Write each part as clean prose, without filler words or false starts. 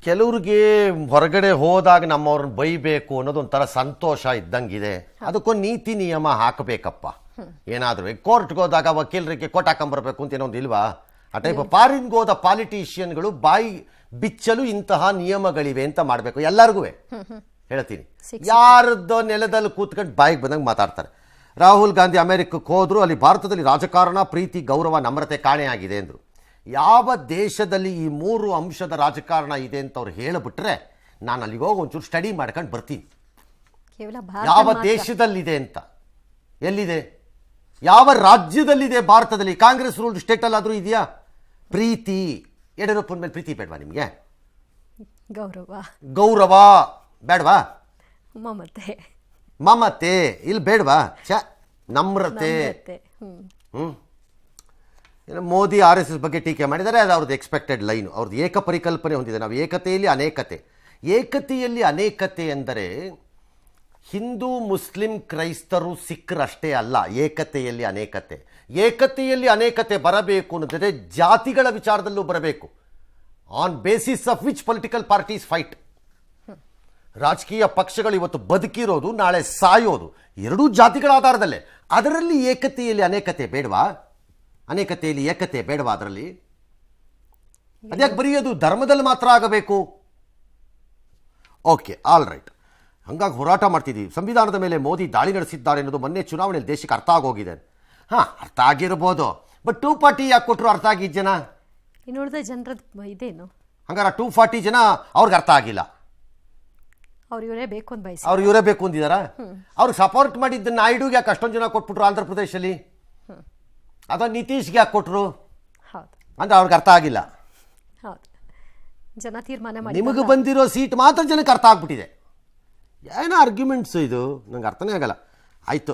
ಕೆಲವ್ರಿಗೆ ಹೊರಗಡೆ ಹೋದಾಗ ನಮ್ಮವ್ರನ್ನ ಬೈಬೇಕು ಅನ್ನೋದು ಒಂಥರ ಸಂತೋಷ ಇದ್ದಂಗಿದೆ. ಅದಕ್ಕೊಂದು ನೀತಿ ನಿಯಮ ಹಾಕಬೇಕಪ್ಪ. ಏನಾದರೂ ಕೋರ್ಟ್ಗೆ ಹೋದಾಗ ವಕೀಲರಿಗೆ ಕೋಟ್ ಹಾಕೊಂಬರ್ಬೇಕು ಅಂತ ಏನೊಂದು ಇಲ್ವಾ? ಆ ಟೈಪ್ ಫಾರಿನ್ಗೆ ಹೋದ ಪಾಲಿಟಿಷಿಯನ್ಗಳು ಬಾಯಿ ಬಿಚ್ಚಲು ಇಂತಹ ನಿಯಮಗಳಿವೆ ಅಂತ ಮಾಡಬೇಕು. ಎಲ್ಲರಿಗೂ ಹೇಳ್ತೀನಿ, ಯಾರದ್ದೋ ನೆಲದಲ್ಲಿ ಕೂತ್ಕೊಂಡು ಬಾಯಿಗೆ ಬಂದಂಗೆ ಮಾತಾಡ್ತಾರೆ. ರಾಹುಲ್ ಗಾಂಧಿ ಅಮೆರಿಕಕ್ಕೆ ಹೋದ್ರು, ಅಲ್ಲಿ ಭಾರತದಲ್ಲಿ ರಾಜಕಾರಣ, ಪ್ರೀತಿ, ಗೌರವ, ನಮ್ರತೆ ಕಾಣೆಯಾಗಿದೆ ಅಂದರು. ಯಾವ ದೇಶದಲ್ಲಿ ಈ 3 ಅಂಶದ ರಾಜಕಾರಣ ಇದೆ ಅಂತ ಅವ್ರು ಹೇಳಿಬಿಟ್ರೆ ನಾನು ಅಲ್ಲಿಗೆ ಹೋಗಿ ಒಂಚೂರು ಸ್ಟಡಿ ಮಾಡ್ಕೊಂಡು ಬರ್ತೀನಿ. ಯಾವ ದೇಶದಲ್ಲಿದೆ ಅಂತ, ಎಲ್ಲಿದೆ, ಯಾವ ರಾಜ್ಯದಲ್ಲಿದೆ ಭಾರತದಲ್ಲಿ? ಕಾಂಗ್ರೆಸ್ ರೂಲ್ಡ್ ಸ್ಟೇಟಲ್ಲಾದರೂ ಇದೆಯಾ? ಪ್ರೀತಿ, ಯಡಿಯೂರಪ್ಪನ ಮೇಲೆ ಪ್ರೀತಿ ಬೇಡವಾ ನಿಮಗೆ? ಗೌರವ ಬೇಡವಾ? ಮಮತೆ ಇಲ್ಲಿ ಬೇಡವಾ? ನಮ್ರತೆ. ಮೋದಿ RSS ಬಗ್ಗೆ ಟೀಕೆ ಮಾಡಿದ್ದಾರೆ, ಅದು ಅವ್ರದ್ದು ಎಕ್ಸ್ಪೆಕ್ಟೆಡ್ ಲೈನು. ಅವ್ರದ್ದು ಏಕಪರಿಕಲ್ಪನೆ ಹೊಂದಿದೆ. ನಾವು ಏಕತೆಯಲ್ಲಿ ಅನೇಕತೆ. ಏಕತೆಯಲ್ಲಿ ಅನೇಕತೆ ಎಂದರೆ ಹಿಂದೂ, ಮುಸ್ಲಿಂ, ಕ್ರೈಸ್ತರು, ಸಿಖ್ರು ಅಷ್ಟೇ ಅಲ್ಲ. ಏಕತೆಯಲ್ಲಿ ಅನೇಕತೆ. ಏಕತೆಯಲ್ಲಿ ಅನೇಕತೆ ಬರಬೇಕು ಅನ್ನೋದ್ರೆ ಜಾತಿಗಳ ವಿಚಾರದಲ್ಲೂ ಬರಬೇಕು. On basis of which political parties fight. ರಾಜಕೀಯ ಪಕ್ಷಗಳು ಇವತ್ತು ಬದುಕಿರೋದು, ನಾಳೆ ಸಾಯೋದು ಎರಡೂ ಜಾತಿಗಳ ಆಧಾರದಲ್ಲೇ. ಅದರಲ್ಲಿ ಏಕತೆಯಲ್ಲಿ ಅನೇಕತೆ ಬೇಡವಾ? ಅನೇಕತೆಯಲ್ಲಿ ಏಕತೆ ಬೇಡವಾ? ಅದರಲ್ಲಿ ಅದ್ಯಾಕೆ ಬರೀ ಅದು ಧರ್ಮದಲ್ಲಿ ಮಾತ್ರ ಆಗಬೇಕು? Okay, all right. ಹಂಗಾಗಿ ಹೋರಾಟ ಮಾಡ್ತಿದ್ದೀವಿ. ಸಂವಿಧಾನದ ಮೇಲೆ ಮೋದಿ ದಾಳಿ ನಡೆಸಿದ್ದಾರೆ ಅನ್ನೋದು ಮೊನ್ನೆ ಚುನಾವಣೆಯಲ್ಲಿ ದೇಶಕ್ಕೆ ಅರ್ಥ ಆಗೋಗಿದೆ. ಅರ್ಥ ಆಗಿರ್ಬೋದು, ಬಟ್ 240 ಯಾಕೆ ಕೊಟ್ಟರು? ಅರ್ಥ ಆಗಿದ್ದ ಜನ ಇದೇನು ಹಂಗಾರೆ 240 ಜನ ಅವ್ರಿಗೆ ಅರ್ಥ ಆಗಿಲ್ಲ. ಅವ್ರು ಇವರೇ ಬೇಕು ಅಂದಿದಾರ? ಅವ್ರಿಗೆ ಸಪೋರ್ಟ್ ಮಾಡಿದ್ದ ನಾಯ್ಡುಗೆ ಯಾಕೆ ಅಷ್ಟೊಂದು ಜನ ಕೊಟ್ಬಿಟ್ರು ಆಂಧ್ರ ಪ್ರದೇಶಲ್ಲಿ? ಅಥವಾ ನಿತೀಶ್ಗೆ ಯಾಕೆ ಕೊಟ್ಟರು ಅಂದ್ರೆ ಅವ್ರಿಗೆ ಅರ್ಥ ಆಗಿಲ್ಲ. ಜನ ತೀರ್ಮಾನ ಮಾಡಿ ನಿಮಗೆ ಬಂದಿರೋ ಸೀಟ್ ಮಾತ್ರ ಜನಕ್ಕೆ ಅರ್ಥ ಆಗ್ಬಿಟ್ಟಿದೆ. ಏನೋ ಆರ್ಗ್ಯುಮೆಂಟ್ಸ್ ಇದು, ನಂಗೆ ಅರ್ಥನೇ ಆಗಲ್ಲ. ಆಯಿತು,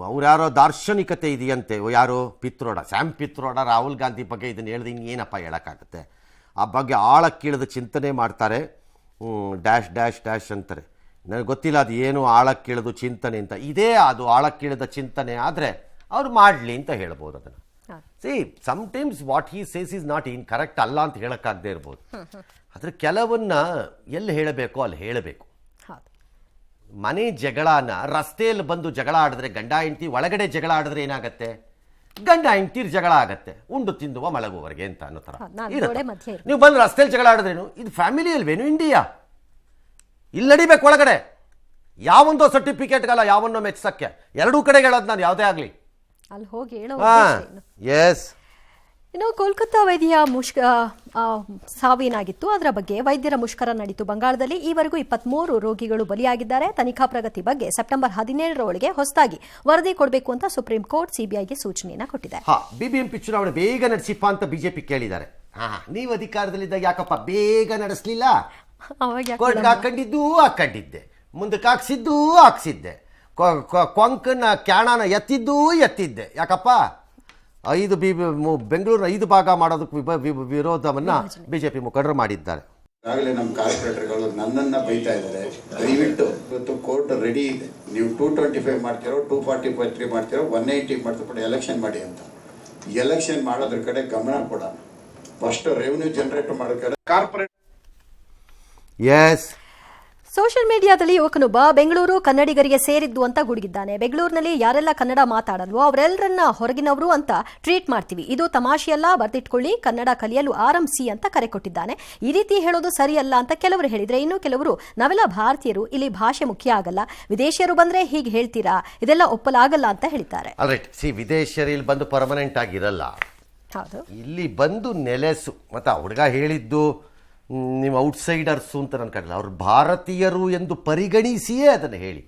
ಅವ್ರು ಯಾರೋ ದಾರ್ಶನಿಕತೆ ಇದೆಯಂತೆ. ಯಾರು? ಪಿತ್ರೋಡ, ಸ್ಯಾಮ್ ಪಿತ್ರೋಡ ರಾಹುಲ್ ಗಾಂಧಿ ಬಗ್ಗೆ ಇದನ್ನು ಹೇಳಿದ್ರೆ ಇನ್ನೇನಪ್ಪ ಹೇಳೋಕ್ಕಾಗತ್ತೆ? ಆ ಬಗ್ಗೆ ಆಳಕ್ಕಿಳಿದು ಚಿಂತನೆ ಮಾಡ್ತಾರೆ. ಡ್ಯಾಶ್ ಡ್ಯಾಶ್ ಡ್ಯಾಶ್ ಅಂತಾರೆ. ನನಗೆ ಗೊತ್ತಿಲ್ಲ ಅದು ಏನು ಆಳಕ್ಕಿಳಿದು ಚಿಂತನೆ ಅಂತ. ಇದೇ ಅದು ಆಳಕ್ಕಿಳಿದ ಚಿಂತನೆ ಆದರೆ ಅವ್ರು ಮಾಡಲಿ ಅಂತ ಹೇಳ್ಬೋದು ಅದನ್ನು. C sometimes what he says is not in correct ಅಲ್ಲ ಅಂತ ಹೇಳೋಕ್ಕಾಗದೇ ಇರ್ಬೋದು. ಆದರೆ ಕೆಲವನ್ನ ಎಲ್ಲಿ ಹೇಳಬೇಕೋ ಅಲ್ಲಿ ಹೇಳಬೇಕು. ಮನೆ ಜಗಳನ ರಸ್ತೆಯಲ್ಲಿ ಬಂದು ಜಗಳ ಆಡಿದ್ರೆ, ಗಂಡ ಹೆಂಡ್ತಿ ಒಳಗಡೆ ಜಗಳ ಆಡಿದ್ರೆ ಏನಾಗತ್ತೆ? ಗಂಡ ಹೆಂಡ್ತಿರ್ ಜಗಳ ಆಗತ್ತೆ, ಉಂಡು ತಿಂದುವ ಮಲಗುವವರೆಗೆ ಅಂತ ಅನ್ನೋ ಥರ ಇರುತ್ತೆ. ನೀವು ಬಂದು ರಸ್ತೆಯಲ್ಲಿ ಜಗಳ ಆಡಿದ್ರೇನು? ಇದು ಫ್ಯಾಮಿಲಿ ಅಲ್ವೇನು ಇಂಡಿಯಾ? ಇಲ್ಲಿ ನಡಿಬೇಕು ಒಳಗಡೆ. ಯಾವೊಂದೋ ಸರ್ಟಿಫಿಕೇಟ್ಗಲ್ಲ, ಯಾವನ್ನೋ ಮೆಚ್ಚಕ್ಕೆ. ಎರಡೂ ಕಡೆಗೆ ಹೇಳೋದು ನಾನು, ಯಾವುದೇ ಆಗಲಿ ಅಲ್ಲಿ ಹೋಗಿ ಹೇಳೋ. ಎಸ್. ಇನ್ನು ಕೋಲ್ಕತ್ತಾ ವೈದ್ಯ ಸಾವಿನಾಗಿತ್ತು. ಅದರ ಬಗ್ಗೆ ವೈದ್ಯರ ಮುಷ್ಕರ ನಡೀತು ಬಂಗಾಳದಲ್ಲಿ. ಈವರೆಗೂ 23 ರೋಗಿಗಳು ಬಲಿಯಾಗಿದ್ದಾರೆ. ತನಿಖಾ ಪ್ರಗತಿ ಬಗ್ಗೆ ಸೆಪ್ಟೆಂಬರ್ 17ರ ಒಳಗೆ ಹೊಸದಾಗಿ ವರದಿ ಕೊಡಬೇಕು ಅಂತ ಸುಪ್ರೀಂ ಕೋರ್ಟ್ ಸಿಬಿಐಗೆ ಸೂಚನೆಯನ್ನ ಕೊಟ್ಟಿದೆ. ಬಿಬಿಎಂಪಿ ಚುನಾವಣೆ ಬೇಗ ನಡೆಸಿಪ್ಪ ಅಂತ ಬಿಜೆಪಿ ಕೇಳಿದ್ದಾರೆ. ನೀವು ಅಧಿಕಾರದಲ್ಲಿದ್ದಾಗ ಯಾಕಪ್ಪ ಬೇಗ ನಡೆಸಲಿಲ್ಲ? ಕೋರ್ಟ್ಗೆ ಹಾಕೊಂಡಿದ್ದೆ, ಮುಂದಕ್ಕೆ ಹಾಕ್ಸಿದ್ದೆ, ಕೊಂಕಣ ಕ್ಯಾಣನ ಎತ್ತಿದ್ದೆ. ಯಾಕಪ್ಪ? ಬೆಂಗಳೂರಿನ 5 ಭಾಗ ಮಾಡೋದಕ್ಕೆ ವಿರೋಧವನ್ನ ಬಿಜೆಪಿ ಮುಖಂಡರು ಮಾಡಿದ್ದಾರೆ. ಈಗಾಗಲೇ ನಮ್ಮ ಕಾರ್ಪೊರೇಟರ್ಗಳು ನನ್ನನ್ನ ಬೈತಾ ಇದ್ದಾರೆ. ದಯವಿಟ್ಟು ಇವತ್ತು ಕೋರ್ಟ್ ರೆಡಿ ಇದೆ. ನೀವು 225 ಮಾಡ್ತಿರೋ, 243 ಮಾಡ್ತಿರೋ, 180 ಮಾಡ್ತಿರೋ, ಎಲೆಕ್ಷನ್ ಮಾಡಿ ಅಂತ. ಎಲೆಕ್ಷನ್ ಮಾಡೋದ್ರ ಕಡೆ ಗಮನ ಕೊಡೋಣ. ಫಸ್ಟ್ ರೆವಿನ್ಯೂ ಜನರೇಟ್ ಮಾಡೋ ಕಡೆ ಕಾರ್ಪೊರೇಟ್. ಎಸ್. ಸೋಷಿಯಲ್ ಮೀಡಿಯಾದಲ್ಲಿ ಯುವಕನೊಬ್ಬ ಬೆಂಗಳೂರು ಕನ್ನಡಿಗರಿಗೆ ಸೇರಿದ್ದು ಅಂತ ಗುಡುಗಿದ್ದಾನೆ. ಬೆಂಗಳೂರಿನಲ್ಲಿ ಯಾರೆಲ್ಲ ಕನ್ನಡ ಮಾತಾಡಲ್ವೋ ಅವರೆಲ್ಲರನ್ನ ಹೊರಗಿನವರು ಅಂತ ಟ್ರೀಟ್ ಮಾಡ್ತೀವಿ, ಇದು ತಮಾಷೆಯಲ್ಲ, ಬರ್ತಿಟ್ಕೊಳ್ಳಿ, ಕನ್ನಡ ಕಲಿಯಲು ಆರಂಭಿಸಿ ಅಂತ ಕರೆ ಕೊಟ್ಟಿದ್ದಾನೆ. ಈ ರೀತಿ ಹೇಳೋದು ಸರಿಯಲ್ಲ ಅಂತ ಕೆಲವರು ಹೇಳಿದ್ರೆ, ಇನ್ನು ಕೆಲವರು ನಾವೆಲ್ಲ ಭಾರತೀಯರು, ಇಲ್ಲಿ ಭಾಷೆ ಮುಖ್ಯ ಆಗಲ್ಲ, ವಿದೇಶಿಯರು ಬಂದ್ರೆ ಹೀಗೆ ಹೇಳ್ತೀರಾ, ಇದೆಲ್ಲ ಒಪ್ಪಲಾಗಲ್ಲ ಅಂತ ಹೇಳಿದ್ದಾರೆ. ವಿದೇಶಿಯರು ಇಲ್ಲಿ ಬಂದು ಪರ್ಮನೆಂಟ್ ಆಗಿರಲ್ಲ, ಇಲ್ಲಿ ಬಂದು ನೆಲೆಸು. ಮತ್ತು ಹುಡುಗ ಹೇಳಿದ್ದು ನೀವು ಔಟ್ಸೈಡರ್ಸು ಅಂತ ನಾನು ಕರೆಯಲ್ಲ, ಅವರು ಭಾರತೀಯರು ಎಂದು ಪರಿಗಣಿಸಿಯೇ ಅದನ್ನು ಹೇಳಿ.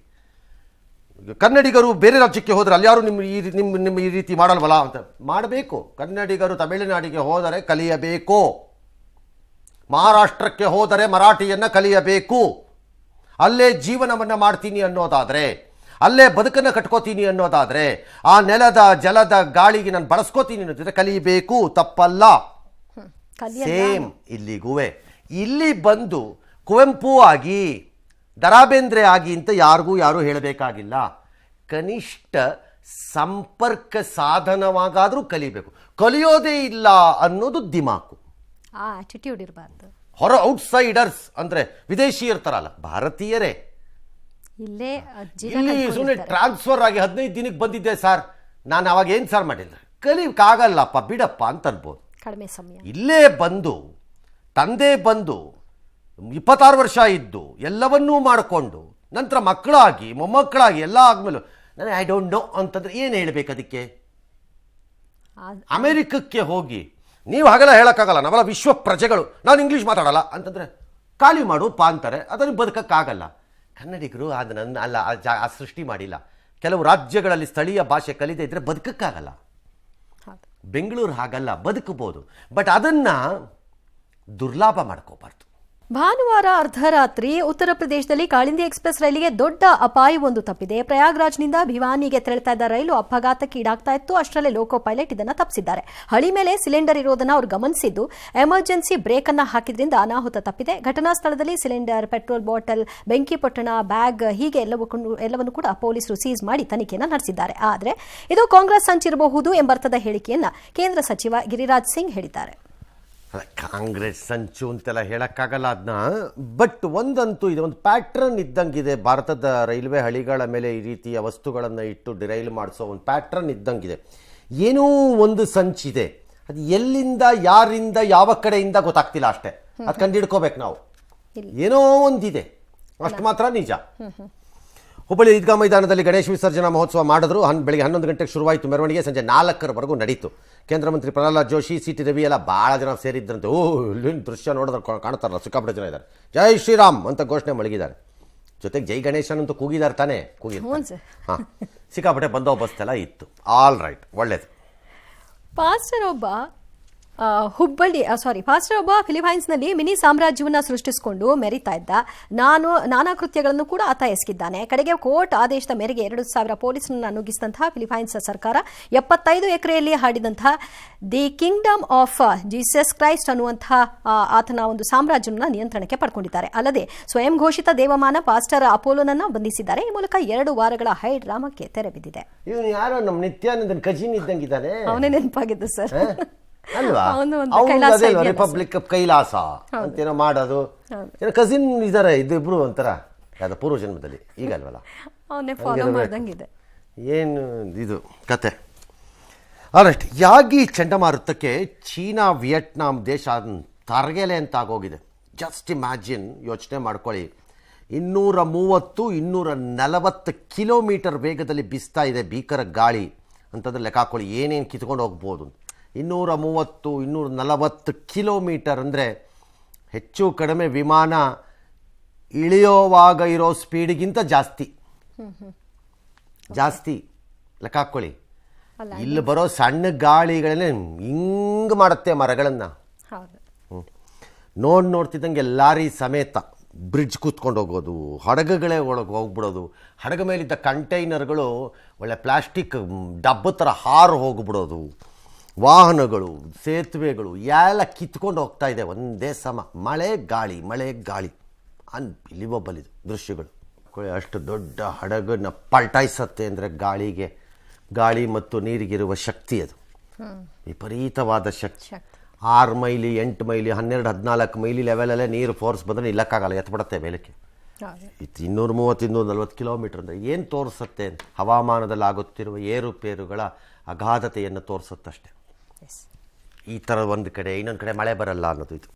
ಕನ್ನಡಿಗರು ಬೇರೆ ರಾಜ್ಯಕ್ಕೆ ಹೋದರೆ ಅಲ್ಲಿ ಯಾರು ನಿಮ್ಮ ಈ ರೀತಿ ಮಾಡಲ್ವಲ್ಲ ಅಂತ ಮಾಡಬೇಕು. ಕನ್ನಡಿಗರು ತಮಿಳುನಾಡಿಗೆ ಹೋದರೆ ಕಲಿಯಬೇಕು, ಮಹಾರಾಷ್ಟ್ರಕ್ಕೆ ಹೋದರೆ ಮರಾಠಿಯನ್ನು ಕಲಿಯಬೇಕು. ಅಲ್ಲೇ ಜೀವನವನ್ನು ಮಾಡ್ತೀನಿ ಅನ್ನೋದಾದರೆ, ಅಲ್ಲೇ ಬದುಕನ್ನು ಕಟ್ಕೋತೀನಿ ಅನ್ನೋದಾದರೆ, ಆ ನೆಲದ ಜಲದ ಗಾಳಿಗೆ ನಾನು ಬಳಸ್ಕೋತೀನಿ ಅನ್ನೋದಿದ್ರೆ ಕಲಿಯಬೇಕು, ತಪ್ಪಲ್ಲ. ಸೇಮ್ ಇಲ್ಲಿಗೂವೆ. ಇಲ್ಲಿ ಬಂದು ಕುವೆಂಪು ಆಗಿ, ದರಾ ಬೇಂದ್ರೆ ಆಗಿ ಅಂತ ಯಾರು ಹೇಳಬೇಕಾಗಿಲ್ಲ. ಕನಿಷ್ಠ ಸಂಪರ್ಕ ಸಾಧನವಾಗಾದರೂ ಕಲಿಬೇಕು. ಕಲಿಯೋದೇ ಇಲ್ಲ ಅನ್ನೋದು ದಿಮಾಕು, ಆಟಿಟ್ಯೂಡ್ ಇರಬಾರ್ದು. ಔಟ್ಸೈಡರ್ಸ್ ಅಂದರೆ ವಿದೇಶಿ ಇರ್ತಾರಲ್ಲ, ಭಾರತೀಯರೇ ಇಲ್ಲೇ ಇಲ್ಲಿ ಸುಮ್ಮನೆ ಟ್ರಾನ್ಸ್ಫರ್ ಆಗಿ 15 ದಿನಕ್ಕೆ ಬಂದಿದ್ದೆ ಸರ್, ನಾನು ಅವಾಗ ಏನು ಸರ್ ಮಾಡಿಲ್ಲ, ಕಲಿಯಕ್ಕಾಗಲ್ಲಪ್ಪ ಬಿಡಪ್ಪ ಅಂತ ಅನ್ಬೋದು. ಕಡಿಮೆ ಸಮಯ ಇಲ್ಲೇ ಬಂದು ತಂದೆ ಬಂದು 26 ವರ್ಷ ಇದ್ದು ಎಲ್ಲವನ್ನೂ ಮಾಡಿಕೊಂಡು ನಂತರ ಮಕ್ಕಳಾಗಿ ಮೊಮ್ಮಕ್ಕಳಾಗಿ ಎಲ್ಲ ಆದ್ಮೇಲೆ ನನಗೆ ಐ ಡೋಂಟ್ ನೋ ಅಂತಂದ್ರೆ ಏನು ಹೇಳ್ಬೇಕು ಅದಕ್ಕೆ? ಅಮೆರಿಕಕ್ಕೆ ಹೋಗಿ ನೀವು ಹಾಗೆಲ್ಲ ಹೇಳೋಕ್ಕಾಗಲ್ಲ, ನಾವೆಲ್ಲ ವಿಶ್ವ ಪ್ರಜೆಗಳು, ನಾನು ಇಂಗ್ಲೀಷ್ ಮಾತಾಡಲ್ಲ ಅಂತಂದರೆ ಖಾಲಿ ಮಾಡು ಪಾ ಅಂತಾರೆ. ಅದನ್ನು ಬದುಕೋಕ್ಕಾಗಲ್ಲ. ಕನ್ನಡಿಗರು ಅದನ್ನು ಅಲ್ಲ ಆ ಸೃಷ್ಟಿ ಮಾಡಿಲ್ಲ. ಕೆಲವು ರಾಜ್ಯಗಳಲ್ಲಿ ಸ್ಥಳೀಯ ಭಾಷೆ ಕಲಿದೇ ಇದ್ದರೆ ಬದುಕೋಕ್ಕಾಗಲ್ಲ. ಬೆಂಗಳೂರು ಹಾಗಲ್ಲ, ಬದುಕಬಹುದು, ಬಟ್ ಅದನ್ನು ದುರ್ಲಾಭ ಮಾಡ್ಕೋಬಾರ್ದು. ಭಾನುವಾರ ಅರ್ಧರಾತ್ರಿ ಉತ್ತರ ಪ್ರದೇಶದಲ್ಲಿ ಕಾಳಿಂದಿ ಎಕ್ಸ್ಪ್ರೆಸ್ ರೈಲಿಗೆ ದೊಡ್ಡ ಅಪಾಯವೊಂದು ತಪ್ಪಿದೆ. ಪ್ರಯಾಗ್ರಾಜ್ನಿಂದ ಭಿವಾನಿಗೆ ತೆರಳುತ್ತಾ ಇದ್ದ ರೈಲು ಅಪಘಾತಕ್ಕೆ ಈಡಾಗ್ತಾ ಇತ್ತು. ಅಷ್ಟರಲ್ಲೇ ಲೋಕೋ ಪೈಲಟ್ ಇದನ್ನು ತಪ್ಪಿಸಿದ್ದಾರೆ. ಹಳಿ ಮೇಲೆ ಸಿಲಿಂಡರ್ ಇರೋದನ್ನು ಅವರು ಗಮನಿಸಿದ್ದು ಎಮರ್ಜೆನ್ಸಿ ಬ್ರೇಕ್ ಅನ್ನು ಹಾಕಿದ್ರಿಂದ ಅನಾಹುತ ತಪ್ಪಿದೆ. ಘಟನಾ ಸ್ಥಳದಲ್ಲಿ ಸಿಲಿಂಡರ್, ಪೆಟ್ರೋಲ್ ಬಾಟಲ್, ಬೆಂಕಿ ಪೊಟ್ಟಣ, ಬ್ಯಾಗ್ ಹೀಗೆ ಎಲ್ಲವನ್ನು ಕೂಡ ಪೊಲೀಸರು ಸೀಸ್ ಮಾಡಿ ತನಿಖೆಯನ್ನು ನಡೆಸಿದ್ದಾರೆ. ಆದರೆ ಇದು ಕಾಂಗ್ರೆಸ್ ಸಂಚಿರಬಹುದು ಎಂಬರ್ಥದ ಹೇಳಿಕೆಯನ್ನ ಕೇಂದ್ರ ಸಚಿವ ಗಿರಿರಾಜ್ ಸಿಂಗ್ ಹೇಳಿದ್ದಾರೆ. ಕಾಂಗ್ರೆಸ್ ಸಂಚು ಅಂತೆಲ್ಲ ಹೇಳೋಕ್ಕಾಗಲ್ಲ ಅದನ್ನ. ಬಟ್ ಒಂದಂತೂ ಇದೆ, ಒಂದು ಪ್ಯಾಟ್ರನ್ ಇದ್ದಂಗಿದೆ. ಭಾರತದ ರೈಲ್ವೆ ಹಳಿಗಳ ಮೇಲೆ ಈ ರೀತಿಯ ವಸ್ತುಗಳನ್ನು ಇಟ್ಟು ಡಿರೈಲ್ ಮಾಡಿಸೋ ಒಂದು ಪ್ಯಾಟ್ರನ್ ಇದ್ದಂಗಿದೆ. ಏನೋ ಒಂದು ಸಂಚಿದೆ, ಅದು ಎಲ್ಲಿಂದ ಯಾರಿಂದ ಯಾವ ಕಡೆಯಿಂದ ಗೊತ್ತಾಗ್ತಿಲ್ಲ ಅಷ್ಟೇ. ಅದು ಕಂಡಿಡ್ಕೋಬೇಕು ನಾವು. ಏನೋ ಒಂದಿದೆ, ಅಷ್ಟು ಮಾತ್ರ ನಿಜ. ಹುಬ್ಬಳ್ಳಿ ಈದ್ಗಾ ಮೈದಾನದಲ್ಲಿ ಗಣೇಶ ವಿಸರ್ಜನಾ ಮಹೋತ್ಸವ ಮಾಡಿದ್ರು. ಬೆಳಿಗ್ಗೆ 11 ಗಂಟೆಗೆ ಶುರುವಾಯಿತು ಮೆರವಣಿಗೆ, ಸಂಜೆ 4ರವರೆಗೂ ನಡೀತು. ಕೇಂದ್ರ ಮಂತ್ರಿ ಪ್ರಹ್ಲಾದ್ ಜೋಶಿ, ಸಿ.ಟಿ. ರವಿ ಎಲ್ಲ ಭಾಳ ಜನ ಸೇರಿದ್ರಂತೆ. ಇಲ್ಲಿನ ದೃಶ್ಯ ನೋಡಿದ್ರೆ ಕಾಣ್ತಾರಲ್ಲ, ಸಿಕ್ಕಾಪಟ್ಟೆ ಜನ ಇದ್ದಾರೆ. ಜೈ ಶ್ರೀರಾಮ್ ಅಂತ ಘೋಷಣೆ ಮಲಗಿದ್ದಾರೆ. ಜೊತೆಗೆ ಜೈ ಗಣೇಶನಂತೂ ಕೂಗಿದ್ದಾರೆ ತಾನೇ, ಕೂಗಿದ್ದಾರೆ. ಹಾಂ, ಸಿಕ್ಕಾಪಟ್ಟೆ ಬಂದೋಬಸ್ತ್ ಎಲ್ಲ ಇತ್ತು. ಆಲ್ ರೈಟ್, ಒಳ್ಳೇದು. ಪಾಸ್ಟರ್ ಒಬ್ಬ ಫಿಲಿಪೈನ್ಸ್ನಲ್ಲಿ ಮಿನಿ ಸಾಮ್ರಾಜ್ಯವನ್ನ ಸೃಷ್ಟಿಸಿಕೊಂಡು ಮೆರಿತಾ ಇದ್ದ. ನಾನಾ ಕೃತ್ಯಗಳನ್ನು ಕೂಡ ಆತ ಎಸಗಿದ್ದಾನೆ. ಕಡೆಗೆ ಕೋರ್ಟ್ ಆದೇಶದ ಮೇರೆಗೆ 2,000 ಪೊಲೀಸರನ್ನು ನುಗ್ಗಿಸಿದಂತಹ ಫಿಲಿಪೈನ್ಸ್ ಸರ್ಕಾರ 75 ಎಕರೆಯಲ್ಲಿ ಹಾಡಿದಂತಹ the kingdom of Jesus Christ ಅನ್ನುವಂತಹ ಆತನ ಒಂದು ಸಾಮ್ರಾಜ್ಯವನ್ನು ನಿಯಂತ್ರಣಕ್ಕೆ ಪಡ್ಕೊಂಡಿದ್ದಾರೆ. ಅಲ್ಲದೆ ಸ್ವಯಂ ಘೋಷಿತ ದೇವಮಾನ ಪಾಸ್ಟರ್ ಅಪೋಲೋನನ್ನು ಬಂಧಿಸಿದ್ದಾರೆ. ಈ ಮೂಲಕ 2 ವಾರಗಳ ಹೈ ಡ್ರಾಮಾಕ್ಕೆ ತೆರೆ ಬಿದ್ದಿದೆ. ಇವನು ಯಾರೋ ನಮ್ಮ ನಿತ್ಯಾನಂದನ್ ಕಜಿನ್ ಇದ್ದಂಗಿದ್ದಾನೆ. ಅವನೇ ನೆನಪಾಗಿದ್ದು ಸರ್ ಅಲ್ವಾ? ರಿಪಬ್ಲಿಕ್ ಕೈಲಾಸ ಅಂತೇನೋ ಮಾಡೋದು. ಕಸಿನ್ ಇದಾರೆ ಇದಿಬ್ರು ಒಂಥರ ಯಾವ್ದು ಪೂರ್ವ ಜನ್ಮದಲ್ಲಿ, ಈಗ ಅಲ್ವಲ್ಲ. ಏನು ಇದು ಕತೆ? ಆಲ್ರೈಟ್, ಯಾಗಿ ಚಂಡಮಾರುತಕ್ಕೆ ಚೀನಾ ವಿಯೆಟ್ನಾಂ ದೇಶ ತರಗೆಲೆ ಅಂತ ಆಗೋಗಿದೆ. ಜಸ್ಟ್ ಇಮ್ಯಾಜಿನ್, ಯೋಚನೆ ಮಾಡ್ಕೊಳ್ಳಿ. 230-240 ಕಿಲೋಮೀಟರ್ ವೇಗದಲ್ಲಿ ಬೀಸ್ತಾ ಇದೆ ಭೀಕರ ಗಾಳಿ ಅಂತಂದ್ರೆ ಲೆಕ್ಕ ಹಾಕೊಳ್ಳಿ ಏನೇನು ಕಿತ್ಕೊಂಡು ಹೋಗ್ಬೋದು. 230-240 ಕಿಲೋಮೀಟರ್ ಅಂದರೆ ಹೆಚ್ಚು ಕಡಿಮೆ ವಿಮಾನ ಇಳಿಯೋವಾಗ ಇರೋ ಸ್ಪೀಡಿಗಿಂತ ಜಾಸ್ತಿ ಲೆಕ್ಕ ಹಾಕ್ಕೊಳ್ಳಿ. ಇಲ್ಲಿ ಬರೋ ಸಣ್ಣ ಗಾಳಿಗಳನ್ನೇ ಹಿಂಗೆ ಮಾಡುತ್ತೆ ಮರಗಳನ್ನು. ನೋಡ್ತಿದ್ದಂಗೆ ಲಾರಿ ಸಮೇತ ಬ್ರಿಡ್ಜ್ ಕೂತ್ಕೊಂಡು ಹೋಗೋದು, ಹಡಗುಗಳೇ ಒಳಗೆ ಹೋಗ್ಬಿಡೋದು, ಹಡಗು ಮೇಲಿದ್ದ ಕಂಟೈನರ್ಗಳು ಒಳ್ಳೆ ಪ್ಲಾಸ್ಟಿಕ್ ಡಬ್ಬ ಥರ ಹಾರು ಹೋಗ್ಬಿಡೋದು, ವಾಹನಗಳು, ಸೇತುವೆಗಳು ಎಲ್ಲ ಕಿತ್ಕೊಂಡು ಹೋಗ್ತಾ ಇದೆ ಒಂದೇ ಸಮ. ಮಳೆ ಗಾಳಿ ಅನ್ಬಿಲಿವಬಲ್ ಇದು ದೃಶ್ಯಗಳು. ಅಷ್ಟು ದೊಡ್ಡ ಹಡಗನ್ನ ಪಲ್ಟಾಯಿಸತ್ತೆ ಅಂದರೆ ಗಾಳಿ ಮತ್ತು ನೀರಿಗಿರುವ ಶಕ್ತಿ ಅದು ವಿಪರೀತವಾದ ಶಕ್ತಿ. 6 ಮೈಲಿ 8 ಮೈಲಿ 12-14 ಮೈಲಿ ಲೆವೆಲಲ್ಲೇ ನೀರು ಫೋರ್ಸ್ ಬಂದರೆ ನಿಲ್ಲಕ್ಕಾಗಲ್ಲ, ಎತ್ಬಿಡತ್ತೆ ಮೇಲಕ್ಕೆ. 230-240 ಕಿಲೋಮೀಟರ್ ಅಂದರೆ ಏನು ತೋರಿಸುತ್ತೆ? ಹವಾಮಾನದಲ್ಲಿ ಆಗುತ್ತಿರುವ ಏರುಪೇರುಗಳ ಅಗಾಧತೆಯನ್ನು ತೋರಿಸುತ್ತಷ್ಟೆ. ಈ ಥರ ಒಂದು ಕಡೆ ಇನ್ನೊಂದು ಕಡೆ ಮಳೆ ಬರಲ್ಲ ಅನ್ನೋದು ಇದು.